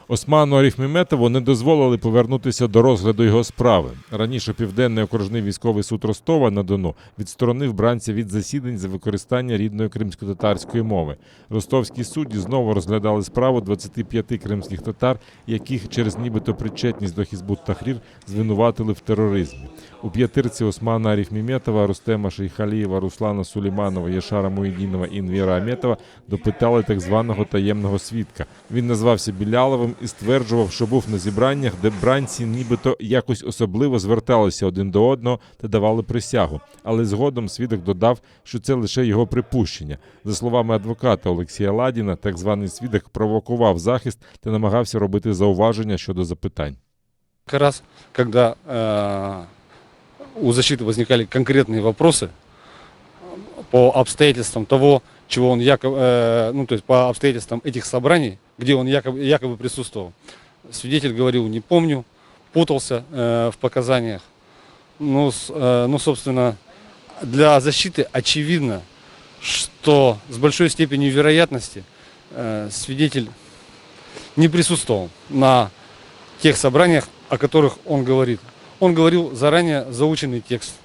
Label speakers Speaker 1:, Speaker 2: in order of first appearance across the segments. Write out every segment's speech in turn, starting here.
Speaker 1: Осману Аріфмеметову не дозволили повернутися до розгляду його справи. Раніше Південний окружний військовий суд Ростова-на-Дону відсторонив бранця від засідань за використання рідної кримсько-татарської мови. Ростовські судді знову розглядали справу 25 кримських татар, яких через нібито причетність до Хізбут-Тахрір звинуватили в тероризмі. У п'ятірці Османа Аріфмеметова, Рустема Шейхалієва, Руслана Сулейманова, Яшара Муєдінова і Інвіра Аметова допитали так званого таємного свідка. Він назвався Біляловим і стверджував, що був на зібраннях, де бранці нібито якось особливо зверталися один до одного та давали присягу. Але згодом свідок додав, що це лише його припущення. За словами адвоката Олексія Ладіна, так званий свідок провокував захист та намагався робити зауваження щодо запитань.
Speaker 2: Как раз, когда у защиты возникали конкретные вопросы по обстоятельствам того, чего он якобы, то есть по обстоятельствам этих собраний, где он якобы присутствовал, свидетель говорил: не помню, путался в показаниях. Собственно, для защиты очевидно, что с большой степенью вероятности свидетель не присутствовал на тех собраниях, о которых он говорит. Он говорил заранее заученный текст.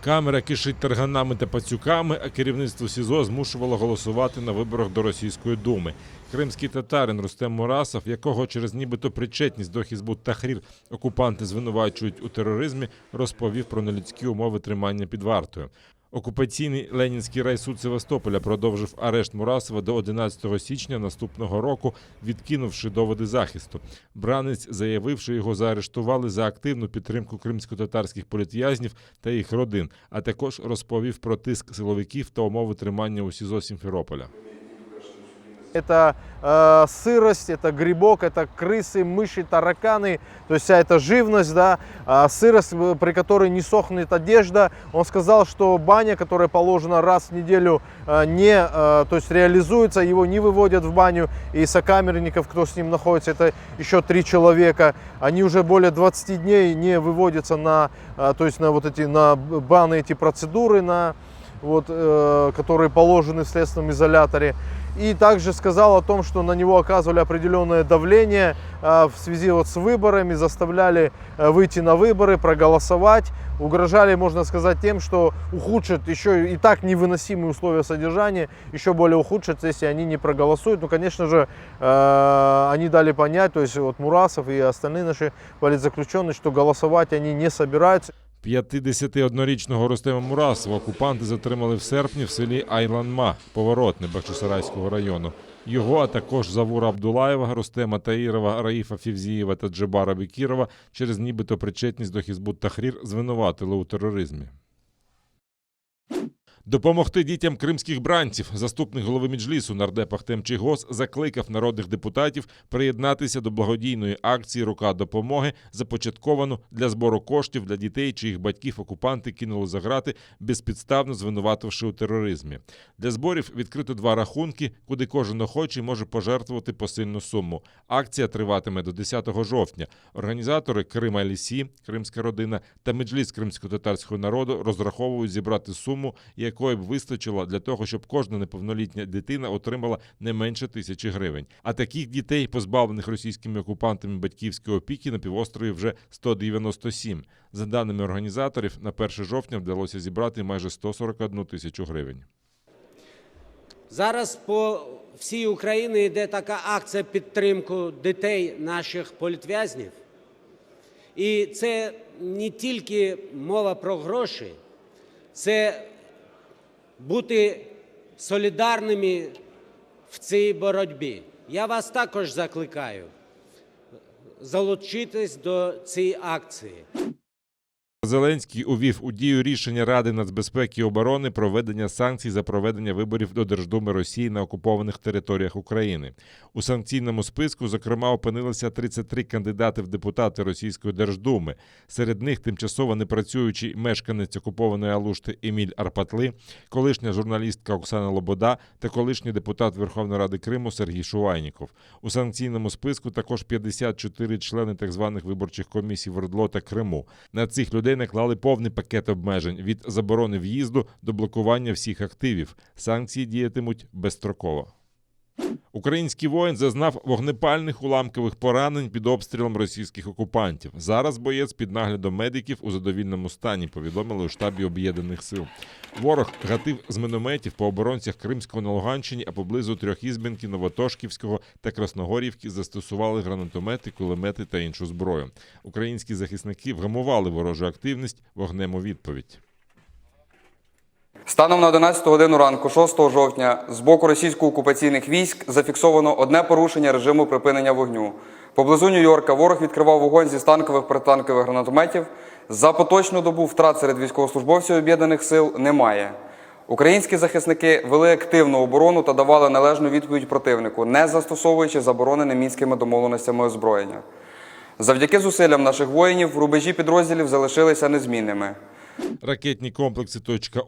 Speaker 1: Камера кишить тарганами та пацюками, а керівництво СІЗО змушувало голосувати на виборах до Російської Думи. Кримський татарин Рустем Мурасов, якого через нібито причетність до Хізбут-Тахрір окупанти звинувачують у тероризмі, розповів про нелюдські умови тримання під вартою. Окупаційний Ленінський райсуд Севастополя продовжив арешт Мурасова до 11 січня наступного року, відкинувши доводи захисту. Бранець заявив, що його заарештували за активну підтримку кримсько-татарських політв'язнів та їх родин, а також розповів про тиск силовиків та умови тримання у СІЗО Сімферополя.
Speaker 3: Это сырость, это грибок, это крысы, мыши, тараканы, то есть вся эта живность, да, сырость, при которой не сохнет одежда. Он сказал, что баня, которая положена раз в неделю, то есть реализуется, его не выводят в баню, и сокамерников, кто с ним находится, это еще 3 человека, они уже более 20 дней не выводятся на банные эти процедуры, которые положены в следственном изоляторе. И также сказал о том, что на него оказывали определенное давление в связи с выборами, заставляли выйти на выборы, проголосовать, угрожали, можно сказать, тем, что ухудшат еще и так невыносимые условия содержания, еще более ухудшат, если они не проголосуют. Конечно же, они дали понять, то есть Мурасов и остальные наши политзаключенные, что голосовать они не собираются.
Speaker 1: 51-річного Рустема Мурасова окупанти затримали в серпні в селі Айланма, Поворотне Бахчисарайського району. Його, а також Завура Абдулаєва, Рустема Таїрова, Раїфа Фівзієва та Джебара Бекірова через нібито причетність до Хізбут-Тахрір звинуватили у тероризмі. Допомогти дітям кримських бранців. Заступник голови Меджлісу нардеп Ахтем Чийгоз закликав народних депутатів приєднатися до благодійної акції «Рука допомоги», започатковану для збору коштів для дітей, чиїх батьків окупанти кинули за грати, безпідставно звинувативши у тероризмі. Для зборів відкрито 2 рахунки, куди кожен охочий може пожертвувати посильну суму. Акція триватиме до 10 жовтня. Організатори Крим Айлісі, кримська родина, та Меджліс кримсько-татарського народу розраховують зібрати суму, якої б вистачило для того, щоб кожна неповнолітня дитина отримала не менше 1000 гривень. А таких дітей, позбавлених російськими окупантами батьківської опіки, на півострові вже 197. За даними організаторів, на 1 жовтня вдалося зібрати майже 141 тисячу гривень.
Speaker 4: Зараз по всій Україні йде така акція підтримки дітей наших політв'язнів. І це не тільки мова про гроші, це бути солідарними в цій боротьбі. Я вас також закликаю залучитись до цієї акції.
Speaker 1: Зеленський увів у дію рішення Ради нацбезпеки і оборони про введення санкцій за проведення виборів до Держдуми Росії на окупованих територіях України. У санкційному списку, зокрема, опинилися 33 кандидати в депутати Російської Держдуми. Серед них тимчасово непрацюючий мешканець окупованої Алушти Еміль Арпатли, колишня журналістка Оксана Лобода та колишній депутат Верховної Ради Криму Сергій Шувайніков. У санкційному списку також 54 члени так званих виборчих комісій в ОРДЛО та Криму. На цих людей наклали повний пакет обмежень – від заборони в'їзду до блокування всіх активів. Санкції діятимуть безстроково. Український воїн зазнав вогнепальних уламкових поранень під обстрілом російських окупантів. Зараз боєць під наглядом медиків у задовільному стані, повідомили у штабі Об'єднаних сил. Ворог гатив з мінометів по оборонцях Кримського на Луганщині, а поблизу Трьохізбенки, Новотошківського та Красногорівки застосували гранатомети, кулемети та іншу зброю. Українські захисники вгамували ворожу активність вогнем у відповідь.
Speaker 5: Станом на 11 годину ранку 6 жовтня з боку російсько-окупаційних військ зафіксовано одне порушення режиму припинення вогню. Поблизу Нью-Йорка ворог відкривав вогонь зі станкових протитанкових гранатометів. За поточну добу втрат серед військовослужбовців Об'єднаних сил немає. Українські захисники вели активну оборону та давали належну відповідь противнику, не застосовуючи заборонене мінськими домовленостями озброєння. Завдяки зусиллям наших воїнів рубежі підрозділів залишилися незмінними.
Speaker 1: Ракетні комплекси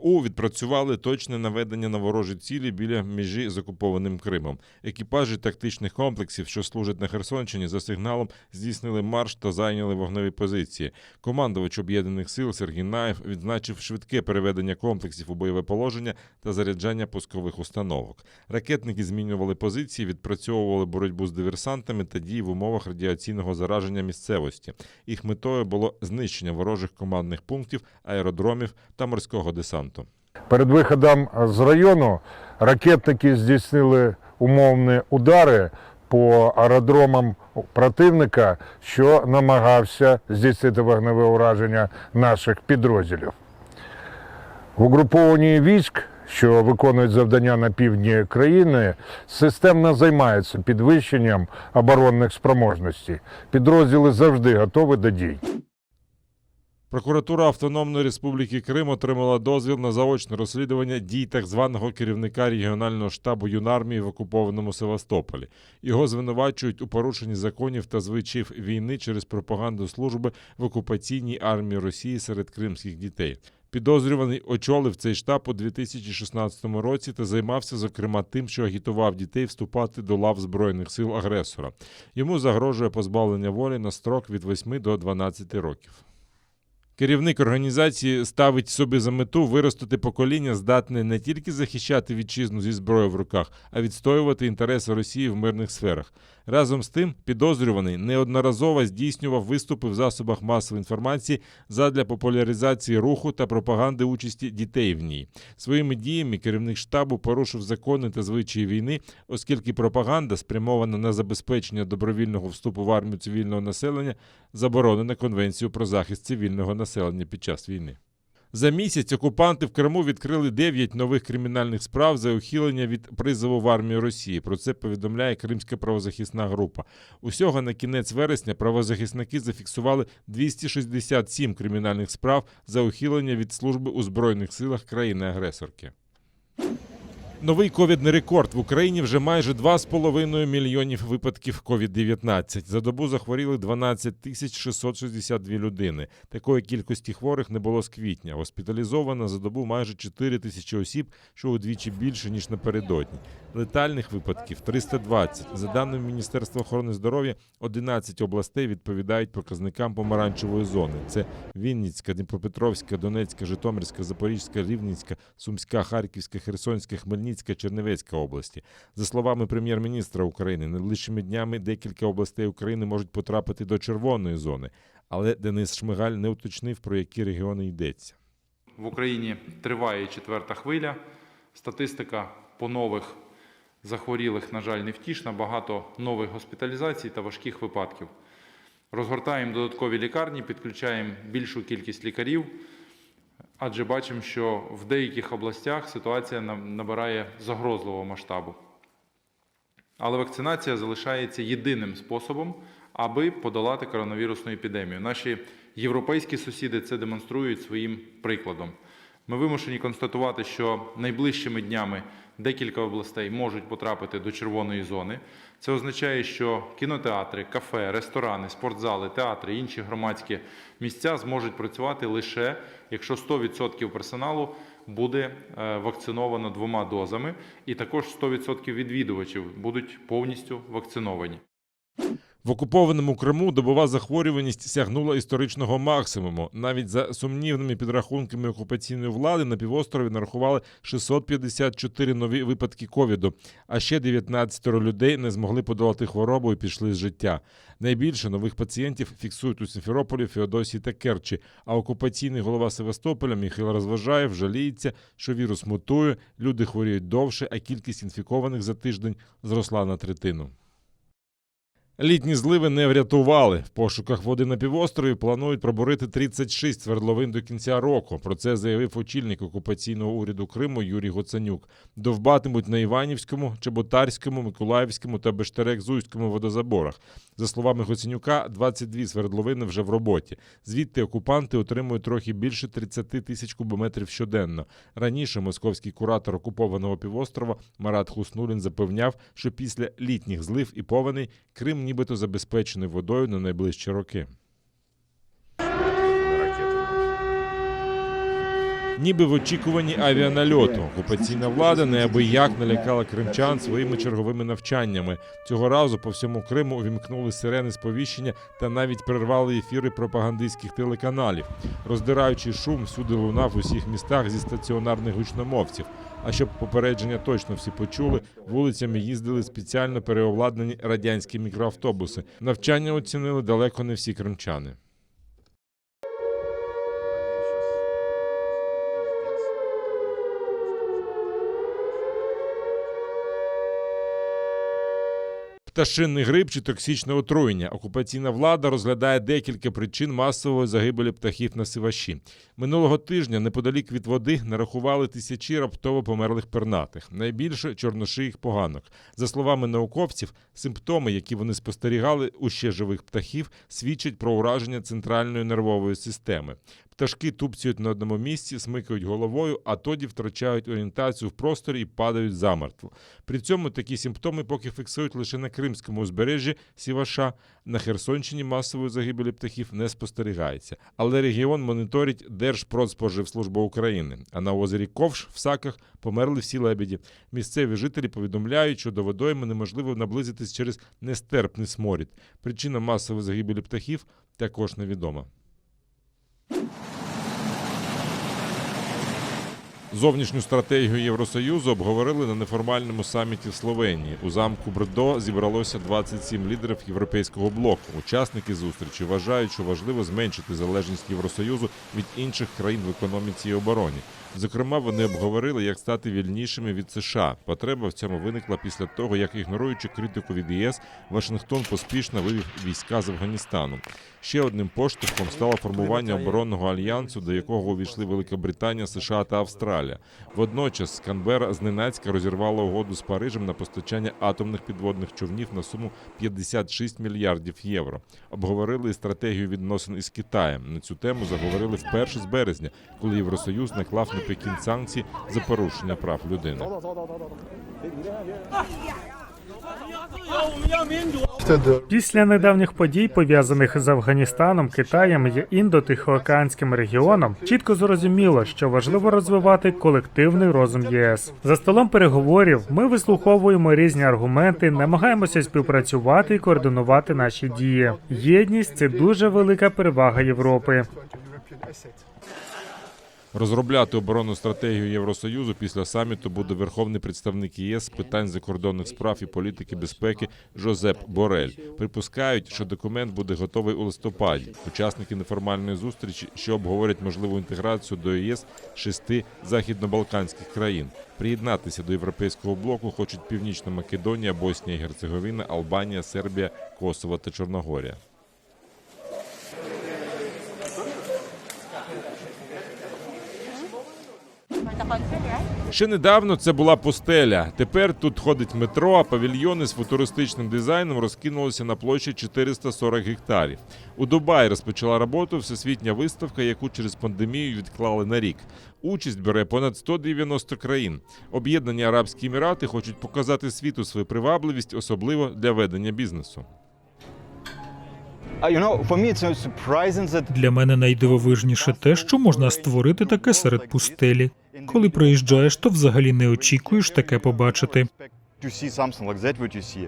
Speaker 1: «У» відпрацювали точне наведення на ворожі цілі біля межі з окупованим Кримом. Екіпажі тактичних комплексів, що служать на Херсонщині, за сигналом здійснили марш та зайняли вогневі позиції. Командувач Об'єднаних сил Сергій Наєв відзначив швидке переведення комплексів у бойове положення та заряджання пускових установок. Ракетники змінювали позиції, відпрацьовували боротьбу з диверсантами та дії в умовах радіаційного зараження місцевості. Їх метою було знищення ворожих командних пунктів, аеродромів та морського десанту.
Speaker 6: Перед виходом з району ракетники здійснили умовні удари по аеродромам противника, що намагався здійснити вогневе ураження наших підрозділів. В угрупованні військ, що виконують завдання на півдні країни, системно займаються підвищенням оборонних спроможностей. Підрозділи завжди готові до дій.
Speaker 1: Прокуратура Автономної Республіки Крим отримала дозвіл на заочне розслідування дій так званого керівника регіонального штабу Юнармії в окупованому Севастополі. Його звинувачують у порушенні законів та звичаїв війни через пропаганду служби в окупаційній армії Росії серед кримських дітей. Підозрюваний очолив цей штаб у 2016 році та займався, зокрема, тим, що агітував дітей вступати до лав Збройних сил агресора. Йому загрожує позбавлення волі на строк від 8 до 12 років. Керівник організації ставить собі за мету виростити покоління, здатне не тільки захищати вітчизну зі зброєю в руках, а відстоювати інтереси Росії в мирних сферах. Разом з тим, підозрюваний неодноразово здійснював виступи в засобах масової інформації задля популяризації руху та пропаганди участі дітей в ній. Своїми діями керівник штабу порушив закони та звичаї війни, оскільки пропаганда, спрямована на забезпечення добровільного вступу в армію цивільного населення, заборонена Конвенцією про захист цивільного населення під час війни. За місяць окупанти в Криму відкрили 9 нових кримінальних справ за ухилення від призову в армію Росії. Про це повідомляє Кримська правозахисна група. Усього на кінець вересня правозахисники зафіксували 267 кримінальних справ за ухилення від служби у Збройних силах країни-агресорки. Новий ковідний рекорд. В Україні вже майже 2,5 мільйонів випадків COVID-19. За добу захворіли 12 662 людини. Такої кількості хворих не було з квітня. Госпіталізовано за добу майже 4 тисячі осіб, що удвічі більше, ніж напередодні. Летальних випадків – 320. За даними Міністерства охорони здоров'я, 11 областей відповідають показникам помаранчевої зони. Це Вінницька, Дніпропетровська, Донецька, Житомирська, Запорізька, Рівненська, Сумська, Харківська, Херсонська, Хмельницька, Чернівецька області. За словами прем'єр-міністра України, найближчими днями декілька областей України можуть потрапити до червоної зони. Але Денис Шмигаль не уточнив, про які регіони йдеться.
Speaker 7: В Україні триває 4-та хвиля. Статистика по нових захворілих, на жаль, невтішна. Багато нових госпіталізацій та важких випадків. Розгортаємо додаткові лікарні, підключаємо більшу кількість лікарів, адже бачимо, що в деяких областях ситуація набирає загрозливого масштабу. Але вакцинація залишається єдиним способом, аби подолати коронавірусну епідемію. Наші європейські сусіди це демонструють своїм прикладом. Ми вимушені констатувати, що найближчими днями декілька областей можуть потрапити до червоної зони. Це означає, що кінотеатри, кафе, ресторани, спортзали, театри, інші громадські місця зможуть працювати лише, якщо 100% персоналу буде вакциновано 2 дозами, і також 100% відвідувачів будуть повністю вакциновані.
Speaker 1: В окупованому Криму добова захворюваність сягнула історичного максимуму. Навіть за сумнівними підрахунками окупаційної влади на півострові нарахували 654 нові випадки ковіду, а ще 19 людей не змогли подолати хворобу і пішли з життя. Найбільше нових пацієнтів фіксують у Сімферополі, Феодосії та Керчі, а окупаційний голова Севастополя Михайло Розважаєв жаліється, що вірус мутує, люди хворіють довше, а кількість інфікованих за тиждень зросла на третину. Літні зливи не врятували. В пошуках води на півострові планують пробурити 36 свердловин до кінця року. Про це заявив очільник окупаційного уряду Криму Юрій Гоцанюк. Довбатимуть на Іванівському, Чеботарському, Миколаївському та Бештерек-Зуйському водозаборах. За словами Гоцанюка, 22 свердловини вже в роботі. Звідти окупанти отримують трохи більше 30 тисяч кубометрів щоденно. Раніше московський куратор окупованого півострова Марат Хуснулін запевняв, що після літніх злив і повеней Крим нібито забезпечений водою на найближчі роки. Ніби в очікуванні авіанальоту. Окупаційна влада неабияк налякала кримчан своїми черговими навчаннями. Цього разу по всьому Криму увімкнули сирени сповіщення та навіть перервали ефіри пропагандистських телеканалів. Роздираючий шум всюди лунав у всіх містах зі стаціонарних гучномовців. А щоб попередження точно всі почули, вулицями їздили спеціально переобладнані радянські мікроавтобуси. Навчання оцінили далеко не всі кримчани. Пташинний грип чи токсичне отруєння. Окупаційна влада розглядає декілька причин масової загибелі птахів на Сиваші. Минулого тижня неподалік від води нарахували тисячі раптово померлих пернатих. Найбільше – чорношиїх поганок. За словами науковців, симптоми, які вони спостерігали у ще живих птахів, свідчать про ураження центральної нервової системи. Пташки тупцюють на одному місці, смикають головою, а тоді втрачають орієнтацію в просторі і падають замертво. При цьому такі симптоми поки фіксують лише на Кримському узбережжі Сіваша. На Херсонщині масової загибелі птахів не спостерігається. Але регіон моніторить Держпродспоживслужба України. А на озері Ковш в Саках померли всі лебеді. Місцеві жителі повідомляють, що до водойми неможливо наблизитись через нестерпний сморід. Причина масової загибелі птахів також невідома. Зовнішню стратегію Євросоюзу обговорили на неформальному саміті в Словенії. У замку Брдо зібралося 27 лідерів Європейського блоку. Учасники зустрічі вважають, що важливо зменшити залежність Євросоюзу від інших країн в економіці і обороні. Зокрема, вони обговорили, як стати вільнішими від США. Потреба в цьому виникла після того, як, ігноруючи критику від ЄС, Вашингтон поспішно вивів війська з Афганістану. Ще одним поштовхом стало формування оборонного альянсу, до якого увійшли Велика Британія, США та Австралія. Водночас Канберра зненацька розірвала угоду з Парижем на постачання атомних підводних човнів на суму 56 мільярдів євро. Обговорили і стратегію відносин із Китаєм. На цю тему заговорили вперше з березня, коли Євросоюз наклав на Пекін санкції за порушення прав людини.
Speaker 8: Після недавніх подій, пов'язаних з Афганістаном, Китаєм і Індо-Тихоокеанським регіоном, чітко зрозуміло, що важливо розвивати колективний розум ЄС. За столом переговорів ми вислуховуємо різні аргументи, намагаємося співпрацювати і координувати наші дії. Єдність – це дуже велика перевага Європи.
Speaker 1: Розробляти оборонну стратегію Євросоюзу після саміту буде верховний представник ЄС з питань закордонних справ і політики безпеки Жозеп Борель. Припускають, що документ буде готовий у листопаді. Учасники неформальної зустрічі, що обговорять можливу інтеграцію до ЄС 6 західно-балканських країн. Приєднатися до Європейського блоку хочуть Північна Македонія, Боснія і Герцеговина, Албанія, Сербія, Косово та Чорногорія. Ще недавно це була пустеля. Тепер тут ходить метро, а павільйони з футуристичним дизайном розкинулися на площі 440 гектарів. У Дубаї розпочала роботу всесвітня виставка, яку через пандемію відклали на рік. Участь бере понад 190 країн. Об'єднані Арабські Емірати хочуть показати світу свою привабливість, особливо для ведення бізнесу.
Speaker 9: Для мене найдивовижніше те, що можна створити таке серед пустелі. Коли приїжджаєш, то взагалі не очікуєш таке побачити.
Speaker 10: You see something like that, what you see.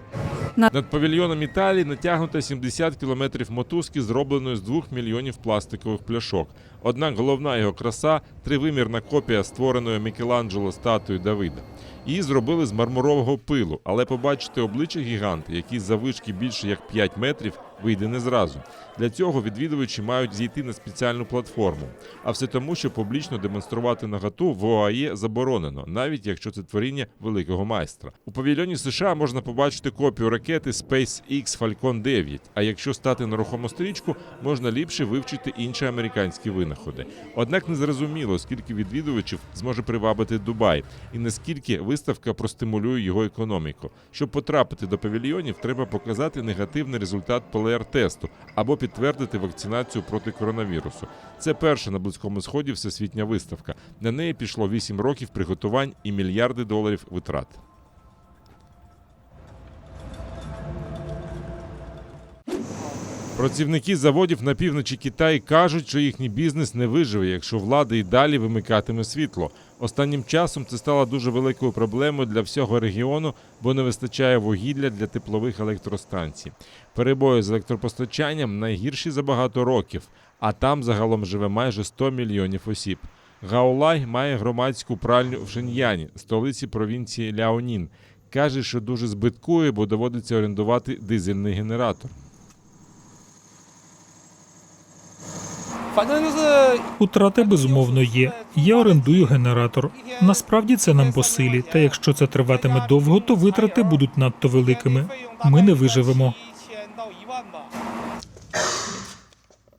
Speaker 1: Над павільйоном Італії натягнуто 70 кілометрів мотузки, зробленої з 2 мільйонів пластикових пляшок. Однак головна його краса – тривимірна копія створеної Мікеланджело статуї Давида. Її зробили з мармурового пилу, але побачити обличчя гіганта, який заввишки більше як 5 метрів, вийде не зразу. Для цього відвідувачі мають зійти на спеціальну платформу. А все тому, що публічно демонструвати наготу в ОАЄ заборонено, навіть якщо це творіння великого майстра. У павільйоні США можна побачити копію ракети SpaceX Falcon 9, а якщо стати на рухому стрічку, можна ліпше вивчити інші американські винаходи. Однак незрозуміло, скільки відвідувачів зможе привабити Дубай і наскільки виставка простимулює його економіку. Щоб потрапити до павільйонів, треба показати негативний результат ПЛР-тесту або підтвердити вакцинацію проти коронавірусу. Це перша на Близькому Сході всесвітня виставка. На неї пішло 8 років приготувань і мільярди доларів витрат. Працівники заводів на півночі Китаю кажуть, що їхній бізнес не виживе, якщо влада і далі вимикатиме світло. Останнім часом це стало дуже великою проблемою для всього регіону, бо не вистачає вугілля для теплових електростанцій. Перебої з електропостачанням найгірші за багато років, а там загалом живе майже 100 мільйонів осіб. Гаолай має громадську пральню в Шеньяні, столиці провінції Ляонін. Каже, що дуже збиткує, бо доводиться орендувати дизельний генератор.
Speaker 9: Утрати, безумовно, є. Я орендую генератор. Насправді це нам по силі, та якщо це триватиме довго, то витрати будуть надто великими. Ми не виживемо.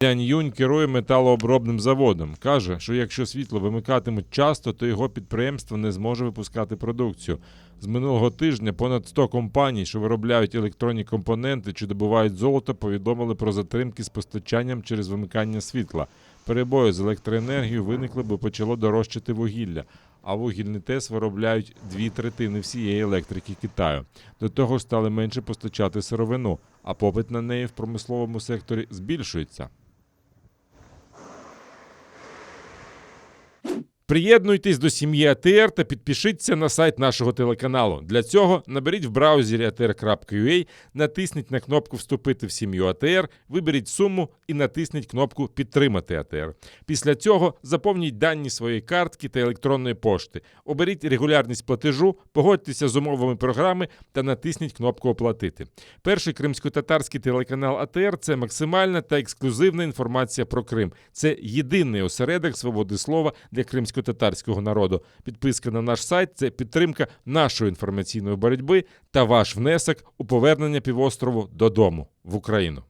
Speaker 1: Лянь Юнь керує металообробним заводом. Каже, що якщо світло вимикатимуть часто, то його підприємство не зможе випускати продукцію. З минулого тижня понад 100 компаній, що виробляють електронні компоненти чи добувають золото, повідомили про затримки з постачанням через вимикання світла. Перебої з електроенергією виникли, бо почало дорожчати вугілля. А вугільний ТЕС виробляють 2/3 всієї електрики Китаю. До того ж стали менше постачати сировину, а попит на неї в промисловому секторі збільшується. Приєднуйтесь до сім'ї АТР та підпишіться на сайт нашого телеканалу. Для цього наберіть в браузері atr.ua, натисніть на кнопку «Вступити в сім'ю АТР», виберіть суму і натисніть кнопку «Підтримати АТР». Після цього заповніть дані своєї картки та електронної пошти. Оберіть регулярність платежу, погодьтеся з умовами програми та натисніть кнопку «Оплатити». Перший кримсько-татарський телеканал АТР – це максимальна та ексклюзивна інформація про Крим. Це єдиний осередок свободи слова для кримсько-татарського народу. Підписка на наш сайт – це підтримка нашої інформаційної боротьби та ваш внесок у повернення півострову додому, в Україну.